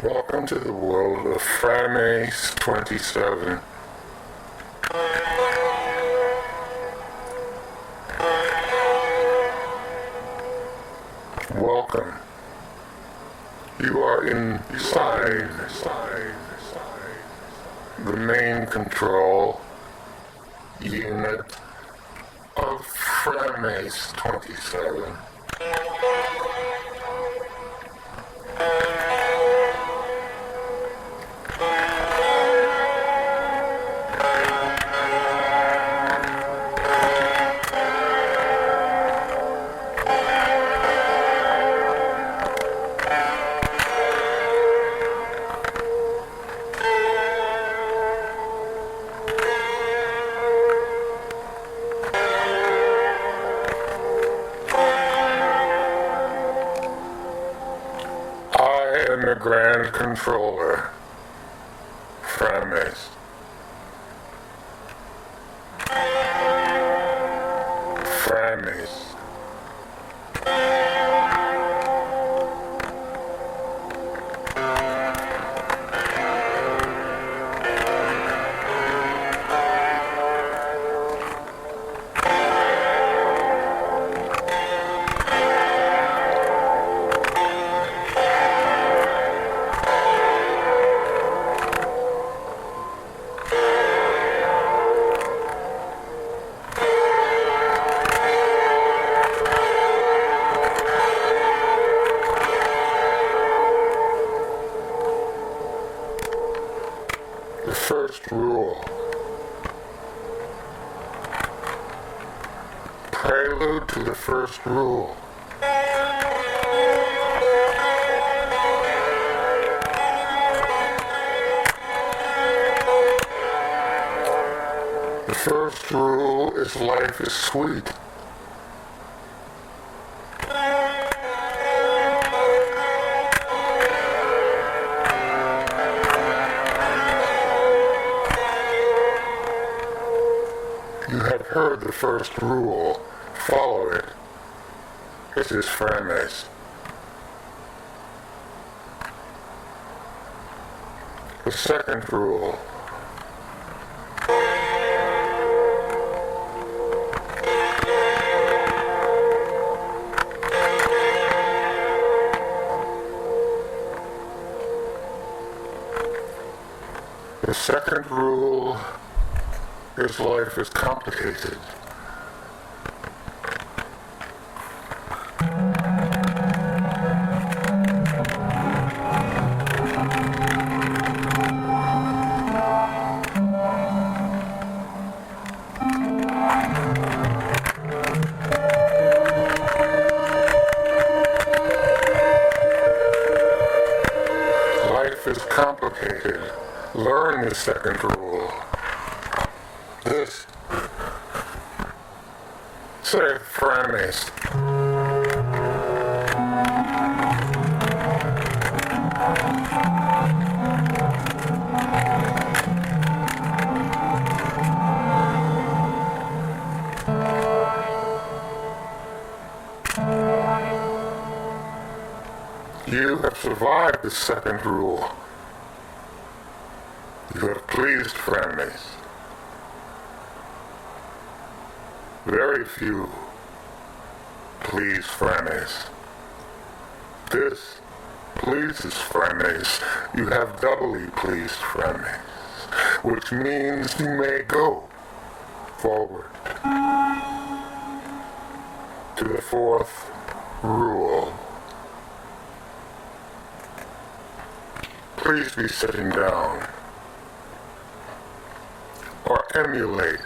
Welcome to the world of Frahmxx 27. Welcome. You are inside the main control unit of Frahmxx 27. I am the Grand Controller, Frahmxx. Frahmxx. The first rule. Prelude to the first rule. The first rule is life is sweet. You have heard the first rule. Follow it. It is Frahmxx. The second rule. The second rule is life is complicated. Life is complicated. Learn the second rule. This. Say Frahmxx. You have survived the second rule. You have pleased Frahmxx. Very few please Frahmxx. This pleases Frahmxx. You have doubly pleased Frahmxx, which means you may go forward to the fourth rule. Please be sitting down or emulate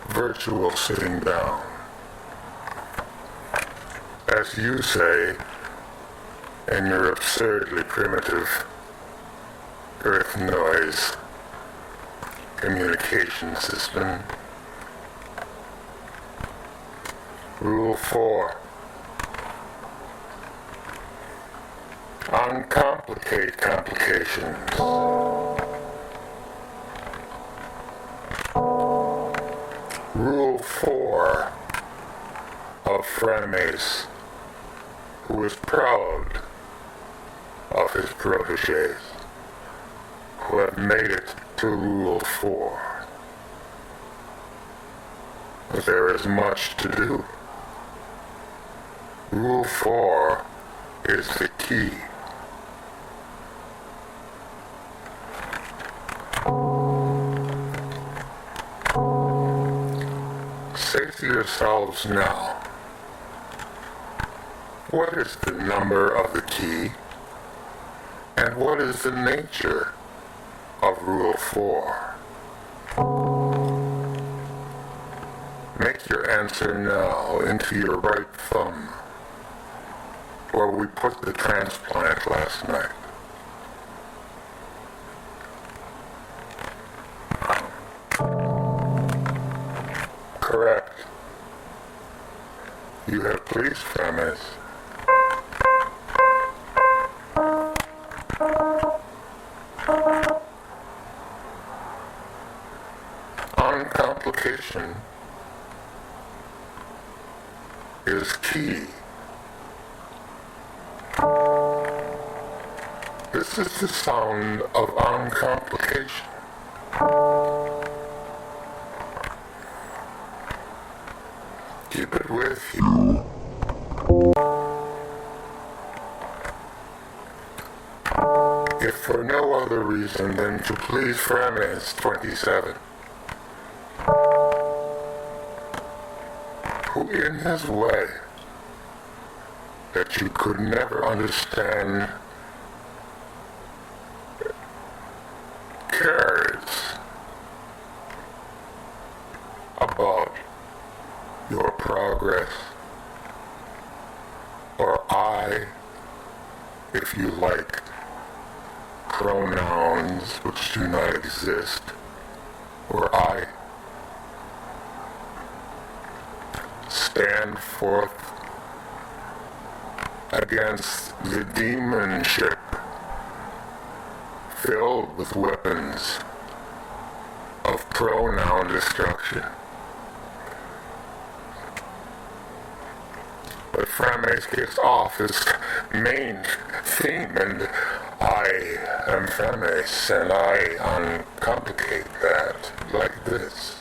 virtual sitting down. As you say in your absurdly primitive earth noise communication system. Rule 4. Uncomplicate complications. Rule 4 of Frahmxx, who is proud of his protégés who have made it to Rule 4. But there is much to do. Rule 4 is the key. Say to yourselves now, what is the number of the key, and what is the nature of Rule 4? Make your answer now into your right thumb, where we put the transplant last night. Correct. You have pleased Frahmxx. Uncomplication is key. This is the sound of uncomplication. Keep it with you. If for no other reason than to please Frahmxx 27, who in his way that you could never understand cares about your progress, or I, if you like, pronouns which do not exist, or I stand forth against the demonship filled with weapons of pronoun destruction. But Frahmxx gets off his main theme, and I am Frahmxx, and I uncomplicate that like this.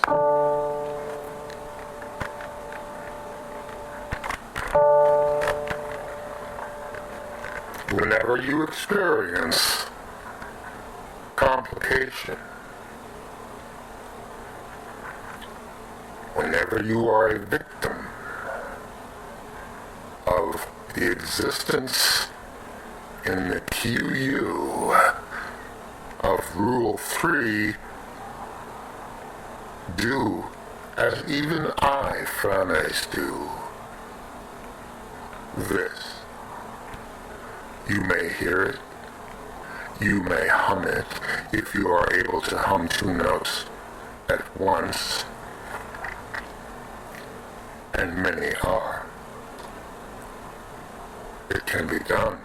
Whenever you experience complication, whenever you are a victim of the existence in the QU of Rule 3, do as even I, Frahmxx, do this. You may hear it, you may hum it, if you are able to hum 2 notes at once, and many are. It can be done.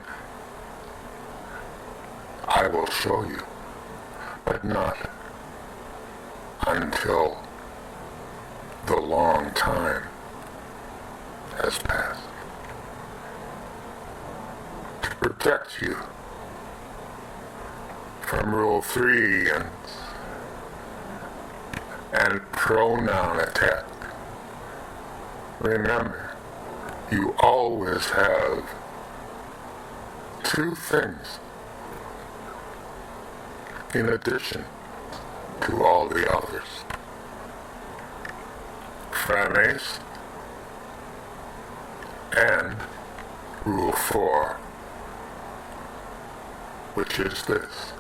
I will show you, but not until the long time has passed. To protect you from Rule 3 and pronoun attack, remember, you always have 2 things in addition to all the others. Frahmxx and Rule 4, which is this.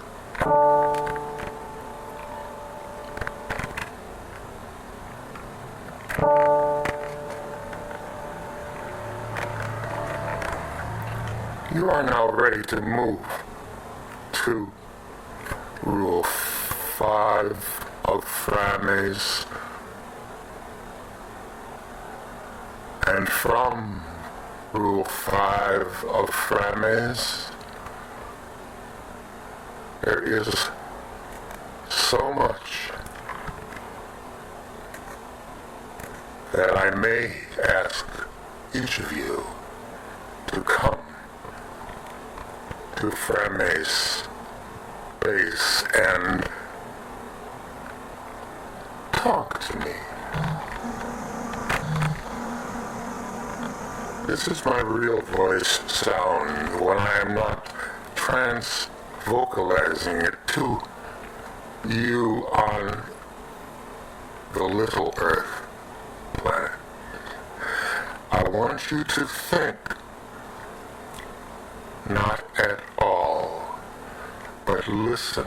You are now ready to move to Rule 5 of Frahmxx, and from Rule 5 of Frahmxx, there is so much that I may ask each of you to come to Frahmxx base and talk to me. This is my real voice sound when I am not trans-vocalizing it to you on the little Earth planet. I want you to think, not at all, but listen.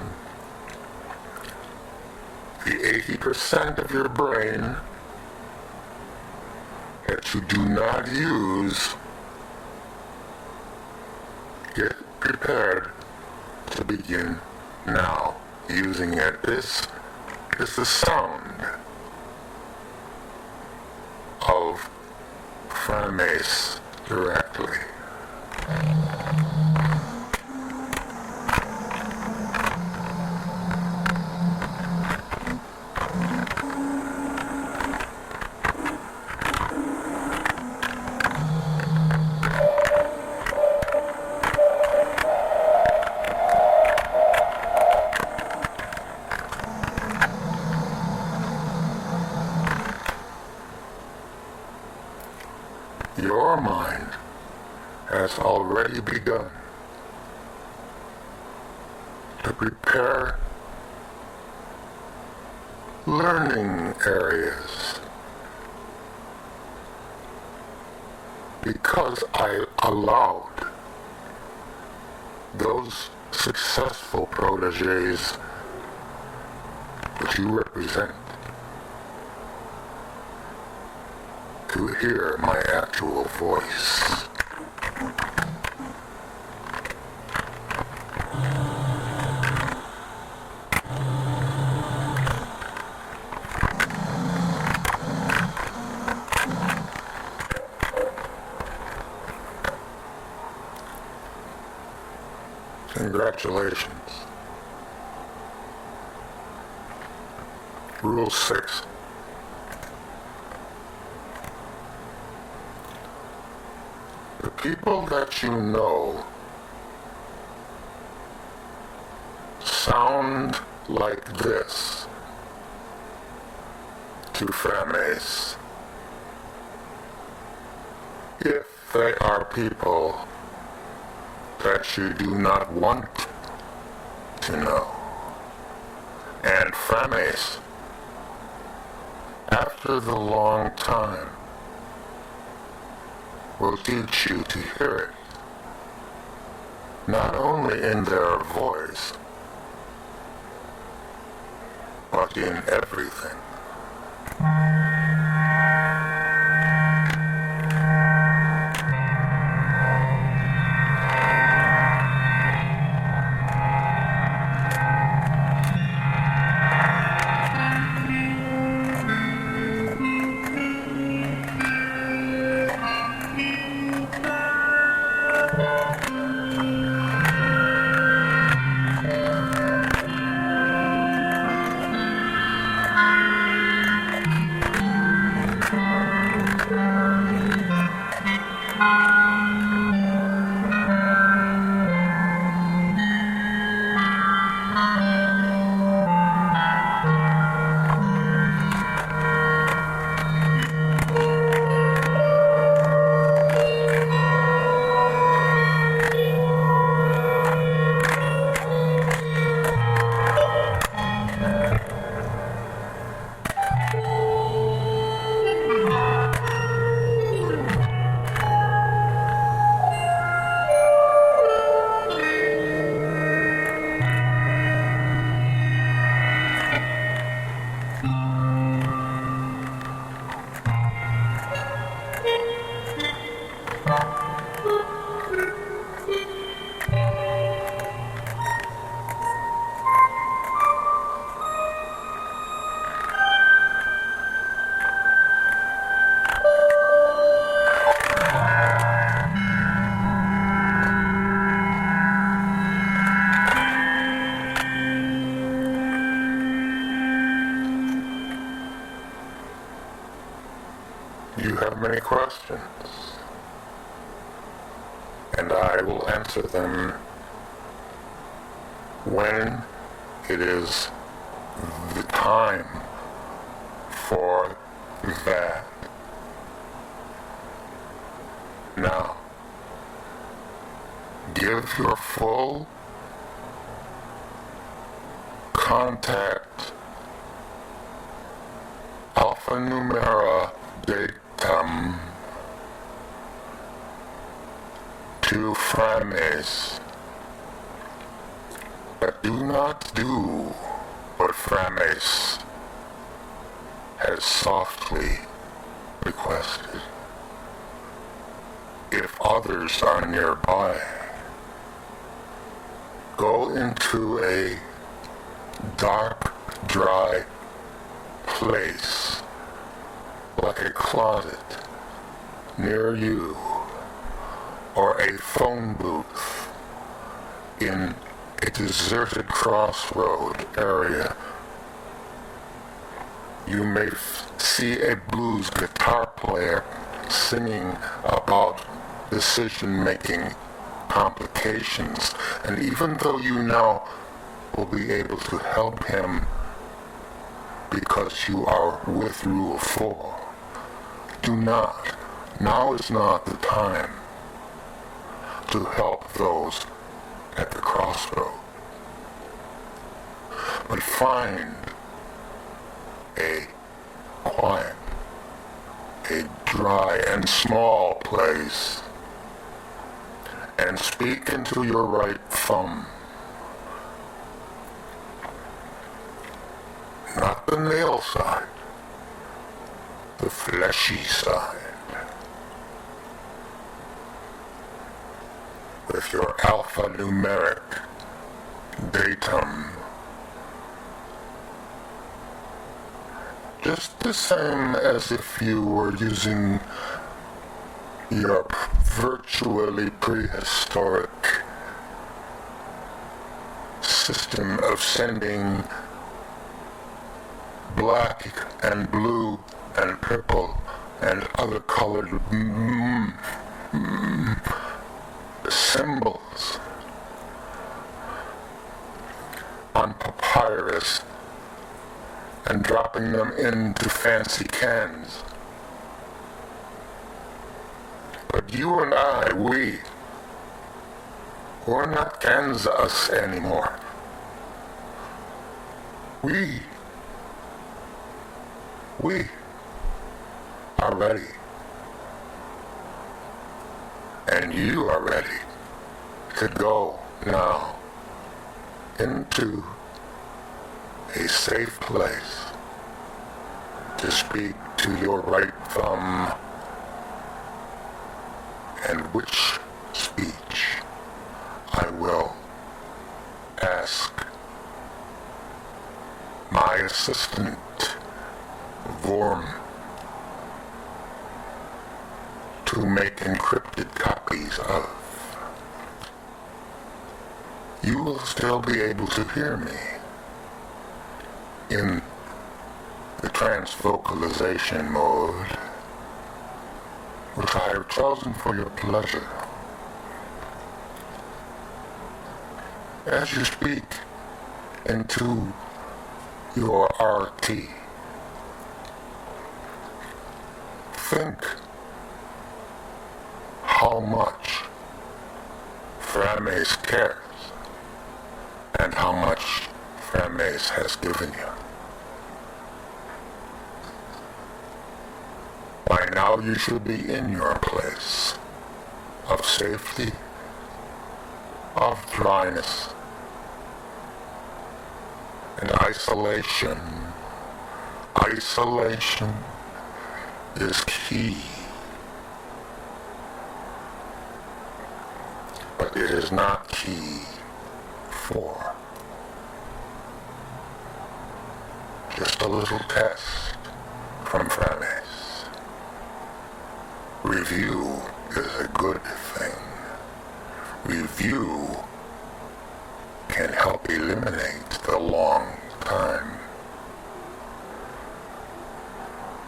The 80% of your brain that you do not use, get prepared to begin now using it. This is the sound of Frahmxx directly. Your mind has already begun to prepare learning areas because I allowed those successful proteges that you represent to hear my actual voice. Congratulations. Rule 6. The people that you know sound like this to Frahmxx if they are people that you do not want to know. And Frahmxx, after the long time, will teach you to hear it, not only in their voice, but in everything. You have many questions, and I will answer them when it is the time for that. Now, give your full contact alphanumeric datum to Frahmxx, but do not do what Frahmxx has softly requested. If others are nearby, go into a dark, dry place, like a closet near you, or a phone booth in a deserted crossroad area. You may see a blues guitar player singing about decision-making complications, and even though you now will be able to help him because you are with Rule 4, do not. Now is not the time to help those at the crossroad. But find a quiet, a dry and small place, and speak into your right thumb. Not the nail side, the fleshy side. With your alphanumeric datum. Just the same as if you were using your virtually prehistoric system of sending black and blue and purple and other colored symbols on papyrus and dropping them into fancy cans. But you and I, we're not Kansas anymore. We are ready. And you are ready to go now into a safe place to speak to your right thumb, and which speech I will ask my assistant, Vorm, to make encrypted copies of. You will still be able to hear me in the transvocalization mode, which I have chosen for your pleasure. As you speak into your RT, think how much Frahmxx cares and how much Frahmxx has given you. By now you should be in your place of safety, of dryness, and isolation. Isolation is key. But it is not key for. Just a little test from Frahmxx. Review is a good thing. Review can help eliminate the long time.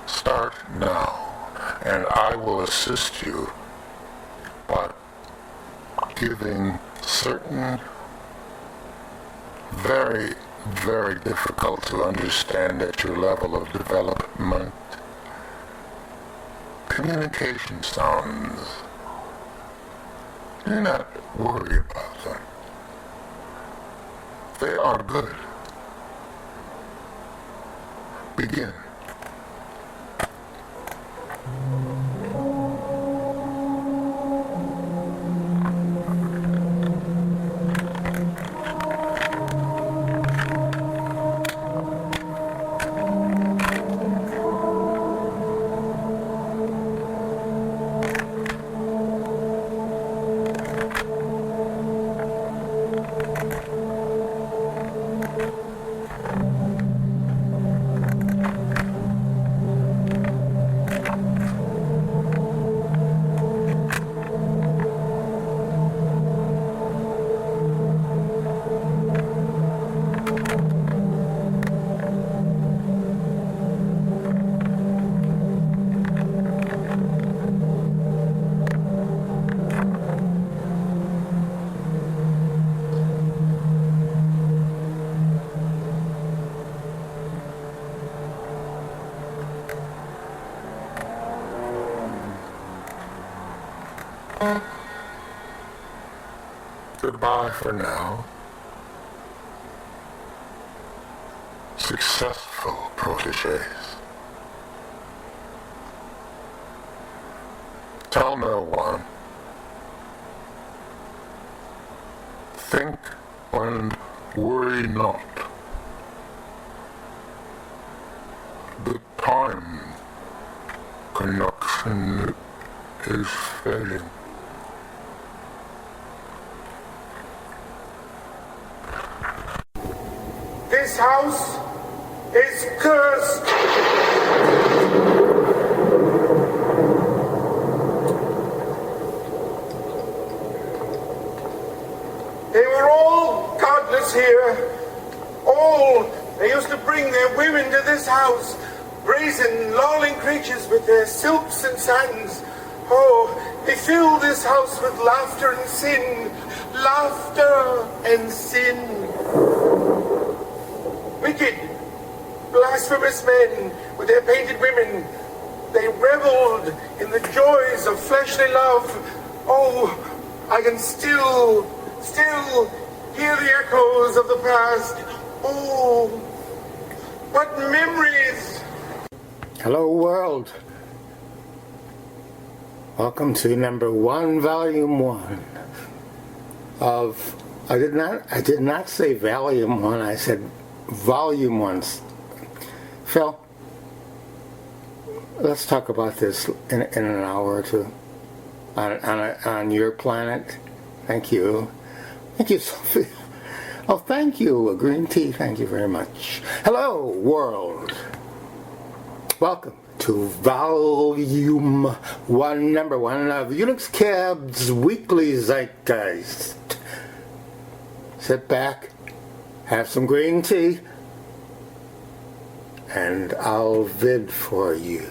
Start now, and I will assist you by giving certain very, very difficult to understand at your level of development. Communication sounds. Do not worry about them. They are good. Begin. Goodbye for now. Successful proteges. Tell no one. Think and worry not. The time connection is fading. This house is cursed. They were all godless here. All. They used to bring their women to this house, brazen, lolling creatures with their silks and satins. Oh, they filled this house with laughter and sin. Laughter and sin. Wicked, blasphemous men with their painted women. They reveled in the joys of fleshly love. Oh, I can still hear the echoes of the past. Oh, what memories! Hello world. Welcome to number 1, volume 1 of, I did not say volume 1, I said volume 1. Phil, let's talk about this in an hour or two on your planet. Thank you. Thank you, Sophie. Oh, thank you. Green tea. Thank you very much. Hello, world. Welcome to volume 1, number 1 of unixcab's weekly zeitgeist. Sit back, have some green tea, and I'll vid for you.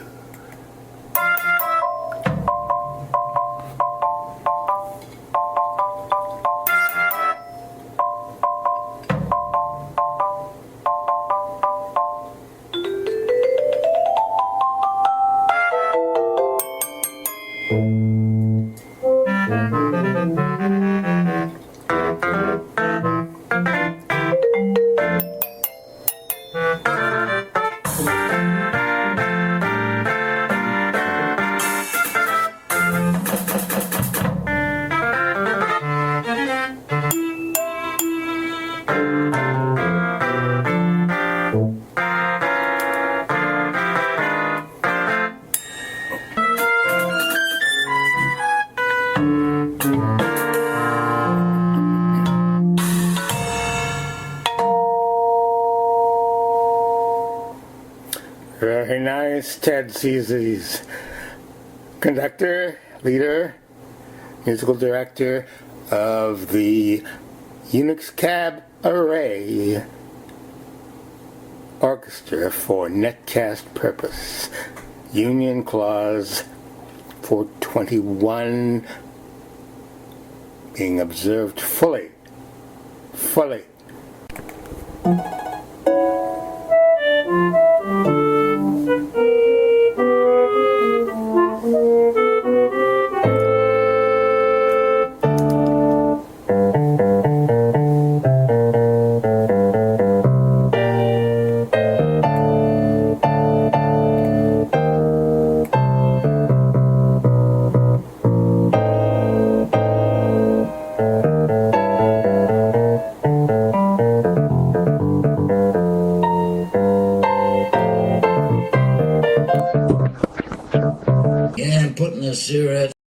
Very nice, Ted Caesars. Conductor, leader, musical director of the unixcab Array Orchestra for netcast purpose. Union Clause 421 being observed fully. the cigarette.